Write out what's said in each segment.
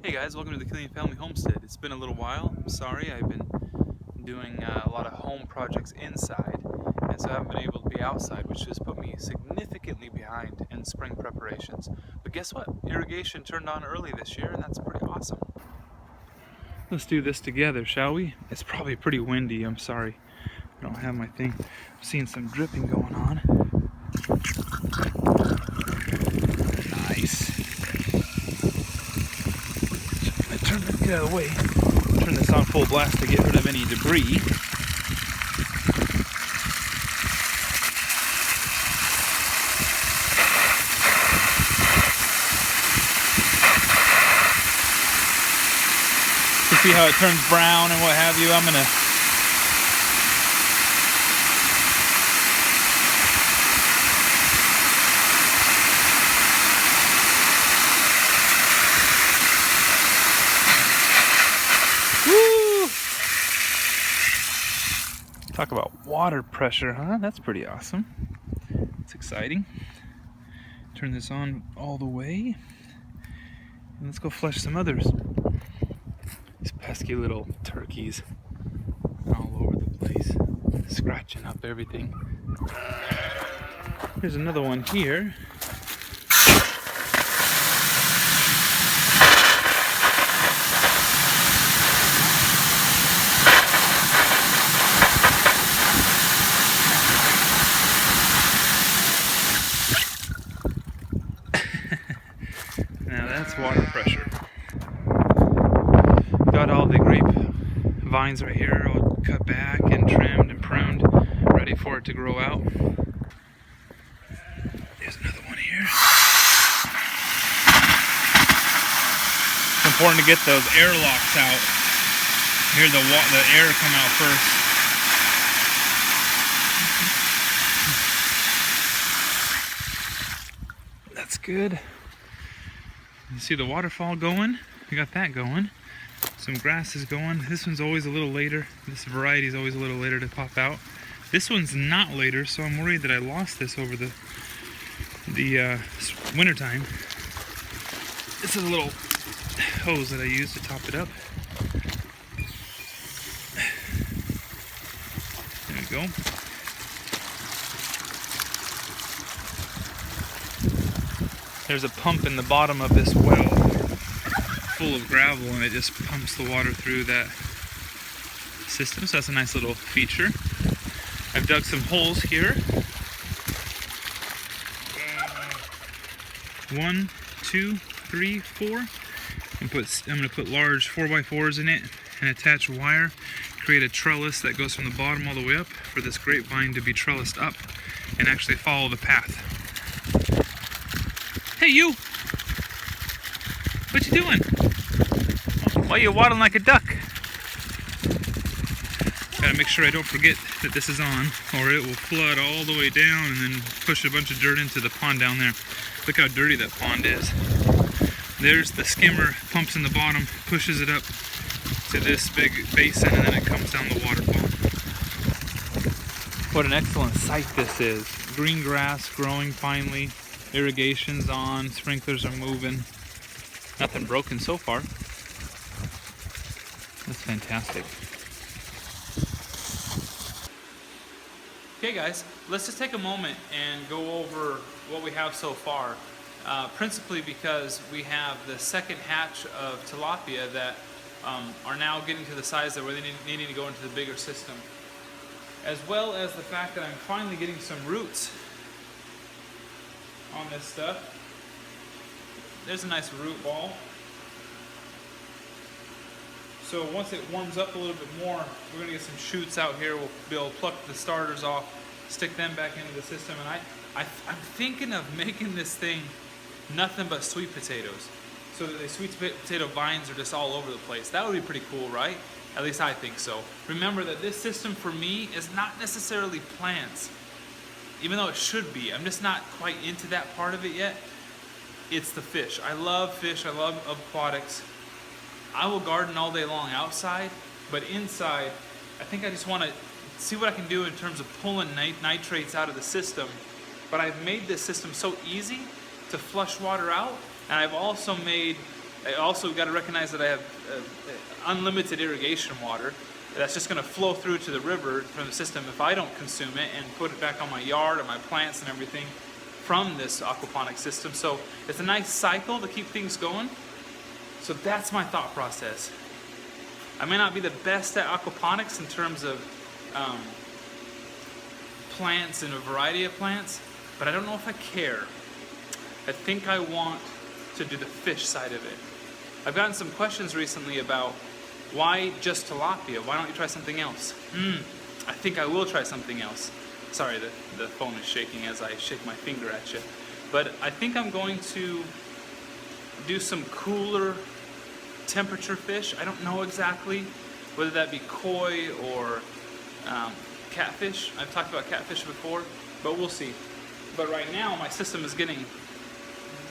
Hey guys, welcome to the Killian Family Homestead. It's been a little while. I'm sorry, I've been doing a lot of home projects inside, and so I haven't been able to be outside, which has put me significantly behind in spring preparations. But guess what? Irrigation turned on early this year, and that's pretty awesome. Let's do this together, shall we? It's probably pretty windy, I'm sorry. I don't have my thing. I'm seeing some dripping going on. Nice. Get out of the way. Turn this on full blast to get rid of any debris. To see how it turns brown and what have you, I'm gonna talk about water pressure, huh? That's pretty awesome. It's exciting. Turn this on all the way. And let's go flush some others. These pesky little turkeys all over the place, scratching up everything. Here's another one here. Now that's water pressure. Got all the grape vines right here all cut back and trimmed and pruned, ready for it to grow out. There's another one here. It's important to get those air locks out. Hear the air come out first. That's good. You see the waterfall going? We got that going. Some grass is going. This one's always a little later. This variety is always a little later to pop out. This one's not later, so I'm worried that I lost this over the winter time. This is a little hose that I use to top it up. There we go. There's a pump in the bottom of this well full of gravel, and it just pumps the water through that system, so that's a nice little feature. I've dug some holes here. 1, 2, 3, 4. I'm going to put large 4x4s in it and attach wire, create a trellis that goes from the bottom all the way up for this grapevine to be trellised up and actually follow the path. Hey you! What you doing? Why are you waddling like a duck? Gotta make sure I don't forget that this is on, or it will flood all the way down and then push a bunch of dirt into the pond down there. Look how dirty that pond is. There's the skimmer, pumps in the bottom, pushes it up to this big basin, and then it comes down the waterfall. What an excellent sight this is. Green grass growing finely. Irrigation's on, sprinklers are moving. Nothing broken so far. That's fantastic. Okay guys, let's just take a moment and go over what we have so far. Principally because we have the second hatch of tilapia that are now getting to the size that we're needing to go into the bigger system. As well as the fact that I'm finally getting some roots on this stuff. There's a nice root ball. So once it warms up a little bit more, we're going to get some shoots out here. We'll be able to pluck the starters off, stick them back into the system. And I'm thinking of making this thing nothing but sweet potatoes, so that the sweet potato vines are just all over the place. That would be pretty cool, right? At least I think so. Remember that this system for me is not necessarily plants, even though it should be. I'm just not quite into that part of it yet. It's the fish. I love fish. I love aquatics. I will garden all day long outside, but inside, I think I just want to see what I can do in terms of pulling nitrates out of the system. But I've made this system so easy to flush water out, and I've also made I also got to recognize that I have unlimited irrigation water. That's just going to flow through to the river from the system if I don't consume it and put it back on my yard or my plants and everything from this aquaponic system. So it's a nice cycle to keep things going. So that's my thought process. I may not be the best at aquaponics in terms of plants and a variety of plants, but I don't know if I care. I think I want to do the fish side of it. I've gotten some questions recently about why just tilapia? Why don't you try something else? I think I will try something else. Sorry, the phone is shaking as I shake my finger at you. But I think I'm going to do some cooler temperature fish. I don't know exactly whether that be koi or catfish. I've talked about catfish before, but we'll see. But right now my system is getting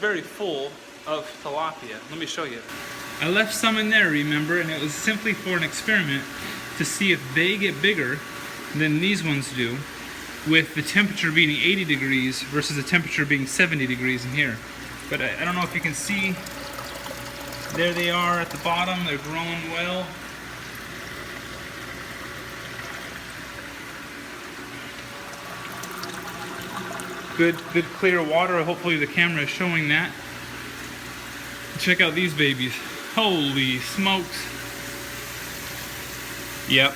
very full of tilapia. Let me show you. I left some in there, remember, and it was simply for an experiment to see if they get bigger than these ones do, with the temperature being 80 degrees versus the temperature being 70 degrees in here. But I don't know if you can see, there they are at the bottom, they're growing well. Good clear water, hopefully the camera is showing that. Check out these babies. Holy smokes. Yep,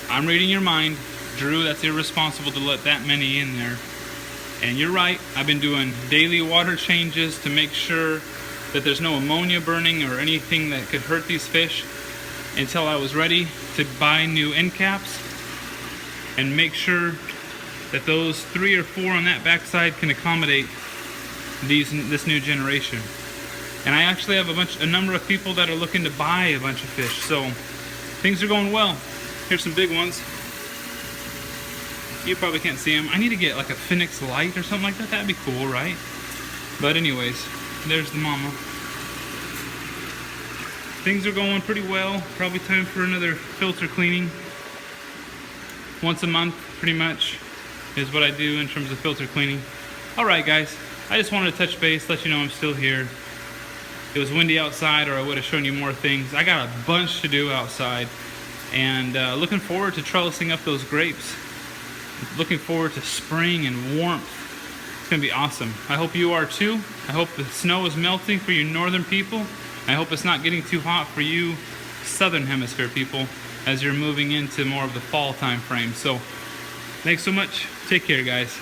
I'm reading your mind. Drew, that's irresponsible to let that many in there. And you're right, I've been doing daily water changes to make sure that there's no ammonia burning or anything that could hurt these fish until I was ready to buy new end caps and make sure that those 3 or 4 on that backside can accommodate this new generation. And I actually have a number of people that are looking to buy a bunch of fish, so things are going well. Here's some big ones. You probably can't see them. I need to get like a Phoenix light or something like that. That'd be cool, right? But anyways, there's the mama. Things are going pretty well. Probably time for another filter cleaning. Once a month, pretty much, is what I do in terms of filter cleaning. Alright guys, I just wanted to touch base, let you know I'm still here. It was windy outside or I would have shown you more things. I got a bunch to do outside, and looking forward to trellising up those grapes. Looking forward to spring and warmth. It's gonna be awesome. I hope you are too. I hope the snow is melting for you northern people. I hope it's not getting too hot for you southern hemisphere people as you're moving into more of the fall time frame. So thanks so much. Take care, guys.